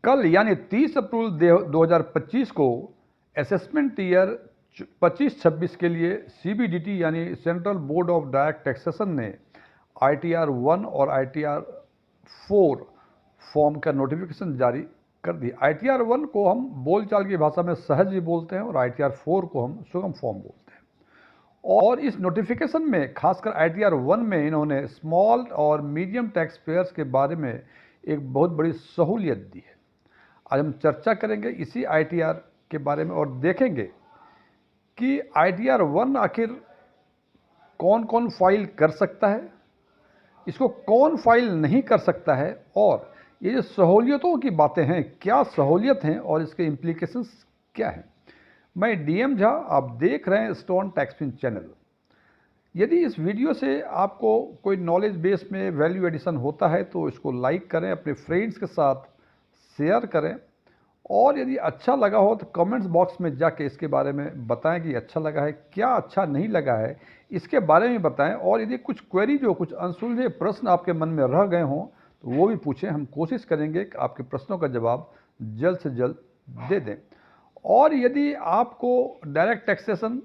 कल यानी 30 अप्रैल 2025 को असेसमेंट ईयर 25-26 के लिए सीबीडीटी यानी central board of direct taxation ने ITR 1 और ITR 4 फॉर्म का नोटिफिकेशन जारी कर दिया। ITR 1 को हम बोलचाल की भाषा में सहज भी बोलते हैं और ITR 4 को हम सुगम फॉर्म बोलते हैं। और इस नोटिफिकेशन में खासकर ITR 1 में इन्होंने स्मॉल और मीडियम टैक्स पेयर्स के बारे में एक बहुत बड़ी सहूलियत दी है। आज हम चर्चा करेंगे इसी ITR के बारे में और देखेंगे कि ITR 1 आखिर कौन कौन फाइल कर सकता है, इसको कौन फाइल नहीं कर सकता है, और ये जो सहूलियतों की बातें हैं, क्या सहूलियत हैं और इसके इम्प्लीकेशंस क्या हैं। मैं DM झा, आप देख रहे हैं स्टोन टैक्सफिन चैनल। यदि इस वीडियो से आपको कोई नॉलेज बेस में वैल्यू एडिशन होता है तो इसको लाइक करें, अपने फ्रेंड्स के साथ शेयर करें, और यदि अच्छा लगा हो तो कमेंट्स बॉक्स में जाके इसके बारे में बताएं कि अच्छा लगा है, क्या अच्छा नहीं लगा है इसके बारे में बताएं। और यदि कुछ क्वेरी, जो कुछ अनसुलझे प्रश्न आपके मन में रह गए हों तो वो भी पूछें। हम कोशिश करेंगे कि आपके प्रश्नों का जवाब जल्द से जल्द दे दें। और यदि आपको डायरेक्ट टैक्सेशन,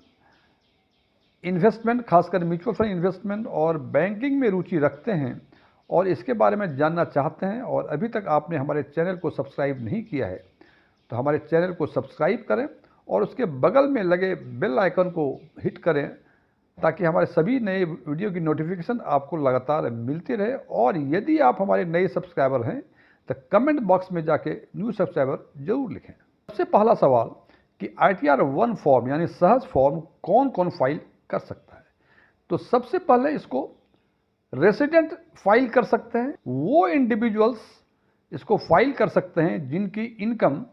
इन्वेस्टमेंट, खासकर म्यूचुअल फंड इन्वेस्टमेंट और बैंकिंग में रुचि रखते हैं और इसके बारे में जानना चाहते हैं और अभी तक आपने हमारे चैनल को सब्सक्राइब नहीं किया है तो हमारे चैनल को सब्सक्राइब करें और उसके बगल में लगे बेल आइकन को हिट करें ताकि हमारे सभी नए वीडियो की नोटिफिकेशन आपको लगातार मिलती रहे। और यदि आप हमारे नए सब्सक्राइबर हैं तो कमेंट बॉक्स में जाके न्यू सब्सक्राइबर जरूर लिखें। सबसे पहला सवाल कि ITR 1 फॉर्म यानी सहज फॉर्म कौन कौन फाइल कर सकता है। तो सबसे पहले इसको रेसिडेंट फाइल कर सकते हैं। वो इंडिविजुअल्स इसको फाइल कर सकते हैं जिनकी इनकम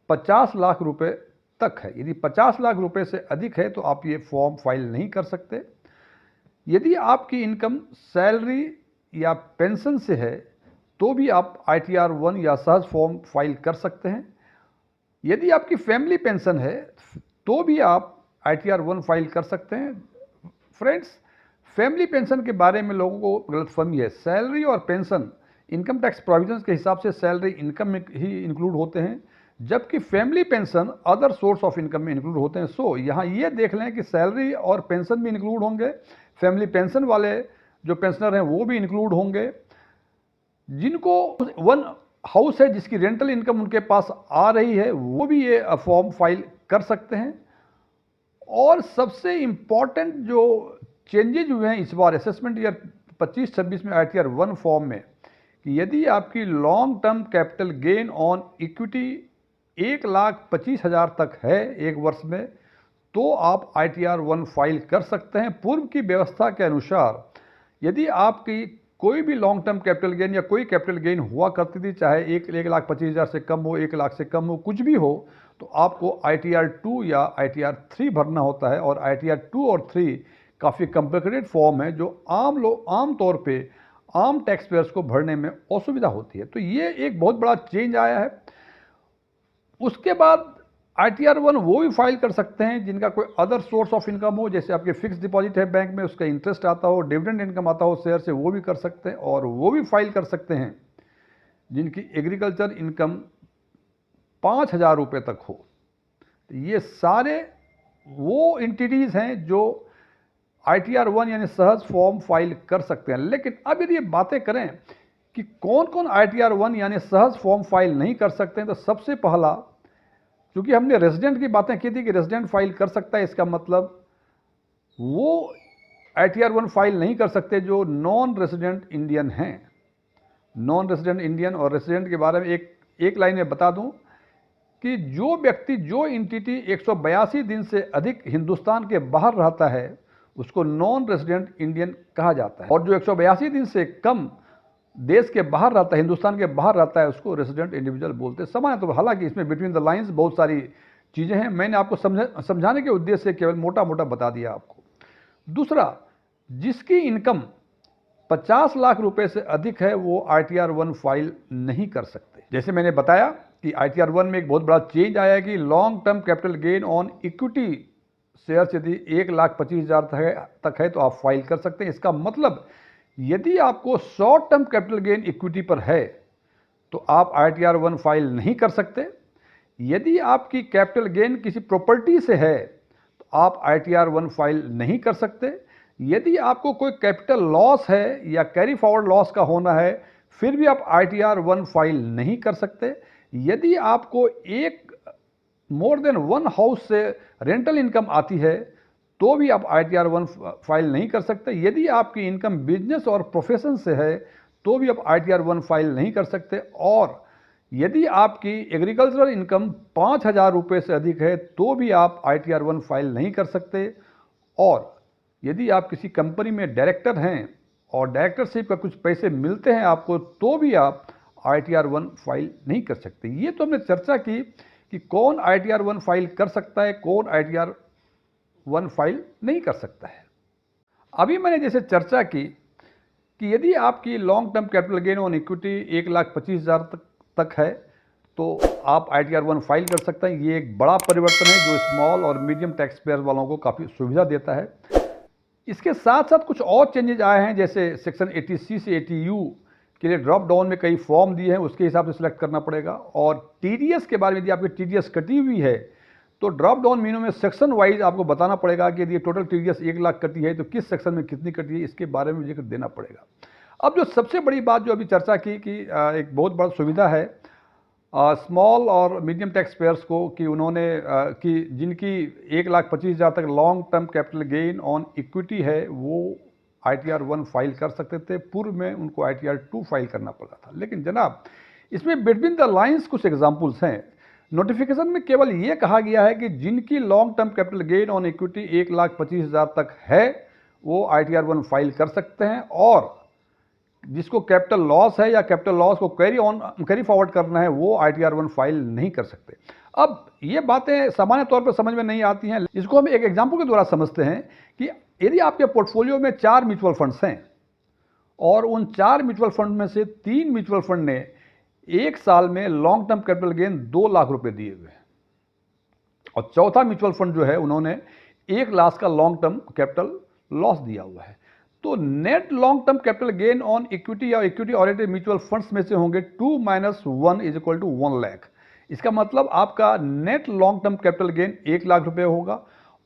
50 लाख रुपए तक है। यदि 50 लाख रुपए से अधिक है तो आप ये फॉर्म फाइल नहीं कर सकते। यदि आपकी इनकम सैलरी या पेंशन से है तो भी आप ITR 1 या सहज फॉर्म फाइल कर सकते हैं। यदि आपकी फैमिली पेंशन है तो भी आप ITR 1 फाइल कर सकते हैं। फ्रेंड्स, फैमिली पेंशन के बारे में लोगों को गलतफहमी है। सैलरी और पेंशन इनकम टैक्स प्रोविजंस के हिसाब से सैलरी इनकम में ही इंक्लूड होते हैं, जबकि family pension other source of income में इंक्लूड होते हैं। सो यहाँ ये देख लें कि सैलरी और पेंशन भी इंक्लूड होंगे, फैमिली पेंशन वाले जो पेंशनर हैं वो भी इंक्लूड होंगे। जिनको वन हाउस है, जिसकी रेंटल इनकम उनके पास आ रही है, वो भी ये फॉर्म फाइल कर सकते हैं। और सबसे इम्पॉर्टेंट जो चेंजेज हुए हैं इस बार असेसमेंट ईयर 25-26 में ITR 1 फॉर्म में, कि यदि आपकी long term capital gain on equity 1,25,000 तक है एक वर्ष में तो आप ITR 1 फाइल कर सकते हैं। पूर्व की व्यवस्था के अनुसार यदि आपकी कोई भी लॉन्ग टर्म कैपिटल गेन या कोई कैपिटल गेन हुआ करती थी, चाहे 1,25,000 से कम हो, 1 लाख से कम हो, कुछ भी हो, तो आपको ITR 2 या ITR 3 भरना होता है। और ITR 2 और 3 काफ़ी कॉम्प्लिकेटेड फॉर्म है जो आम तौर पे आम टैक्स पेयर्स को भरने में असुविधा होती है। तो ये एक बहुत बड़ा चेंज आया है। उसके बाद ITR 1 वो भी फाइल कर सकते हैं जिनका कोई अदर सोर्स ऑफ इनकम हो, जैसे आपके फिक्स डिपॉजिट है बैंक में, उसका इंटरेस्ट आता हो, डिविडेंड इनकम आता हो शेयर से, वो भी कर सकते हैं। और वो भी फाइल कर सकते हैं जिनकी एग्रीकल्चर इनकम 5,000 रुपये तक हो। तो ये सारे वो एंटिटीज़ हैं जो ITR 1 यानी सहज फॉर्म फाइल कर सकते हैं। लेकिन अब यदि ये बातें करें कि कौन कौन ITR 1 यानी सहज फॉर्म फाइल नहीं कर सकते हैं, तो सबसे पहला, क्योंकि हमने रेजिडेंट की बातें की थी कि रेजिडेंट फाइल कर सकता है, इसका मतलब वो ITR 1 फाइल नहीं कर सकते जो नॉन रेजिडेंट इंडियन हैं। नॉन रेजिडेंट इंडियन और रेजिडेंट के बारे में एक लाइन में बता दूं कि जो व्यक्ति, जो एंटिटी 182 दिन से अधिक हिंदुस्तान के बाहर रहता है उसको नॉन रेजिडेंट इंडियन कहा जाता है, और जो 182 दिन से कम देश के बाहर रहता है, हिंदुस्तान के बाहर रहता है, उसको रेजिडेंट इंडिविजुअल बोलते हैं। समान है। तो हालांकि इसमें बिटवीन द लाइंस बहुत सारी चीज़ें हैं, मैंने आपको समझाने के उद्देश्य से केवल मोटा मोटा बता दिया आपको। दूसरा, जिसकी इनकम 50 लाख रुपए से अधिक है वो ITR 1 फाइल नहीं कर सकते। जैसे मैंने बताया कि ITR 1 में एक बहुत बड़ा चेंज आया है कि long term capital gain on equity share यदि 1,25,000 तक है तो आप फाइल कर सकते हैं। इसका मतलब यदि आपको short term capital gain equity पर है तो आप ITR 1 फाइल नहीं कर सकते। यदि आपकी कैपिटल गेन किसी प्रॉपर्टी से है तो आप ITR 1 फाइल नहीं कर सकते। यदि आपको कोई कैपिटल लॉस है या कैरी फॉरवर्ड लॉस का होना है, फिर भी आप ITR 1 फाइल नहीं कर सकते। यदि आपको एक मोर देन वन हाउस से रेंटल इनकम आती है तो भी आप ITR 1 फाइल नहीं कर सकते। यदि आपकी इनकम बिजनेस और प्रोफेशन से है तो भी आप ITR 1 फाइल नहीं कर सकते। और यदि आपकी एग्रीकल्चरल इनकम 5,000 रुपये से अधिक है तो भी आप ITR 1 फाइल नहीं कर सकते। और यदि आप किसी कंपनी में डायरेक्टर हैं और डायरेक्टरशिप का कुछ पैसे मिलते हैं आपको तो भी आप ITR 1 फाइल नहीं कर सकते। ये तो हमने चर्चा की कि कौन ITR 1 फाइल कर सकता है, कौन ITR 1 फाइल नहीं कर सकता है। अभी मैंने जैसे चर्चा की कि यदि आपकी long term capital gain on equity 1,25,000 तक है तो आप ITR 1 फाइल कर सकते हैं। ये एक बड़ा परिवर्तन है जो स्मॉल और मीडियम टैक्स पेयर वालों को काफ़ी सुविधा देता है। इसके साथ साथ कुछ और चेंजेज आए हैं, जैसे सेक्शन 80C से 80U के लिए ड्रॉप डाउन में कई फॉर्म दिए हैं, उसके हिसाब से सिलेक्ट करना पड़ेगा। और TDS के बारे में, यदि आपकी TDS कटी हुई है तो ड्रॉप डाउन मेनू में सेक्शन वाइज आपको बताना पड़ेगा कि यदि टोटल TDS 1 लाख कटी है तो किस सेक्शन में कितनी कटी है, इसके बारे में जिक्र देना पड़ेगा। अब जो सबसे बड़ी बात जो अभी चर्चा की कि एक बहुत बड़ा सुविधा है स्मॉल और मीडियम टैक्स पेयर्स को कि उन्होंने कि जिनकी 1,25,000 तक long term capital gain on equity है वो ITR 1 फाइल कर सकते थे। पूर्व में उनको ITR 2 फाइल करना पड़ा था। लेकिन जनाब, इसमें बिटवीन द लाइंस कुछ एग्जांपल्स हैं। नोटिफिकेशन में केवल ये कहा गया है कि जिनकी long term capital gain on equity 1,25,000 तक है वो ITR 1 फाइल कर सकते हैं, और जिसको कैपिटल लॉस है या कैपिटल लॉस को कैरी फॉरवर्ड करना है वो ITR 1 फाइल नहीं कर सकते। अब ये बातें सामान्य तौर पर समझ में नहीं आती हैं। इसको हम एक एग्जांपल के द्वारा समझते हैं कि यदि आपके पोर्टफोलियो में 4 म्यूचुअल फंड्स हैं और उन 4 म्यूचुअल फंड में से 3 म्यूचुअल फंड ने एक साल में long term capital gain 2 lakh रुपए दिए हुए हैं और चौथा म्यूचुअल फंड जो है उन्होंने 1 लाख का लॉन्ग टर्म कैपिटल लॉस दिया हुआ है, तो net long term capital gain on equity या इक्विटी ओरिएंटेड म्यूचुअल फंड्स में से होंगे 2 - 1 = 1 लाख। इसका मतलब आपका net long term capital gain 1 lakh रुपए होगा।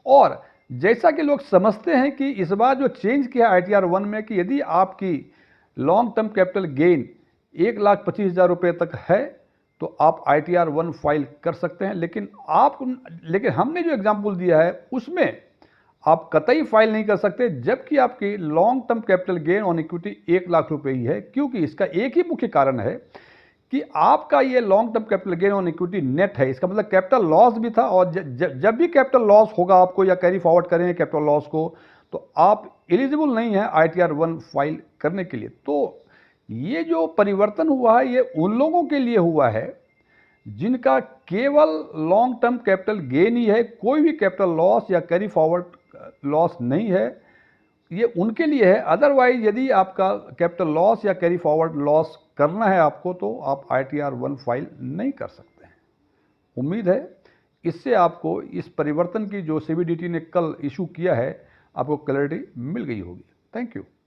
और जैसा कि लोग समझते हैं कि इस बार जो चेंज किया ITR 1 में कि यदि आपकी लॉन्ग टर्म कैपिटल गेन 1,25,000 रुपये तक है तो आप ITR 1 फाइल कर सकते हैं। लेकिन हमने जो एग्जाम्पल दिया है उसमें आप कतई फाइल नहीं कर सकते जबकि आपकी long term capital gain on equity 1 lakh रुपए ही है, क्योंकि इसका एक ही मुख्य कारण है कि आपका ये long term capital gain on equity net है। इसका मतलब कैपिटल लॉस भी था, और जब भी कैपिटल लॉस होगा आपको या कैरी फॉरवर्ड करेंगे कैपिटल लॉस को तो आप एलिजिबल नहीं है ITR 1 फाइल करने के लिए। तो ये जो परिवर्तन हुआ है ये उन लोगों के लिए हुआ है जिनका केवल लॉन्ग टर्म कैपिटल गेन ही है, कोई भी कैपिटल लॉस या कैरी फॉरवर्ड लॉस नहीं है, ये उनके लिए है। अदरवाइज यदि आपका कैपिटल लॉस या कैरी फॉरवर्ड लॉस करना है आपको तो आप ITR 1 फाइल नहीं कर सकते हैं। उम्मीद है इससे आपको इस परिवर्तन की जो CBDT ने कल इशू किया है आपको क्लैरिटी मिल गई होगी। Thank you.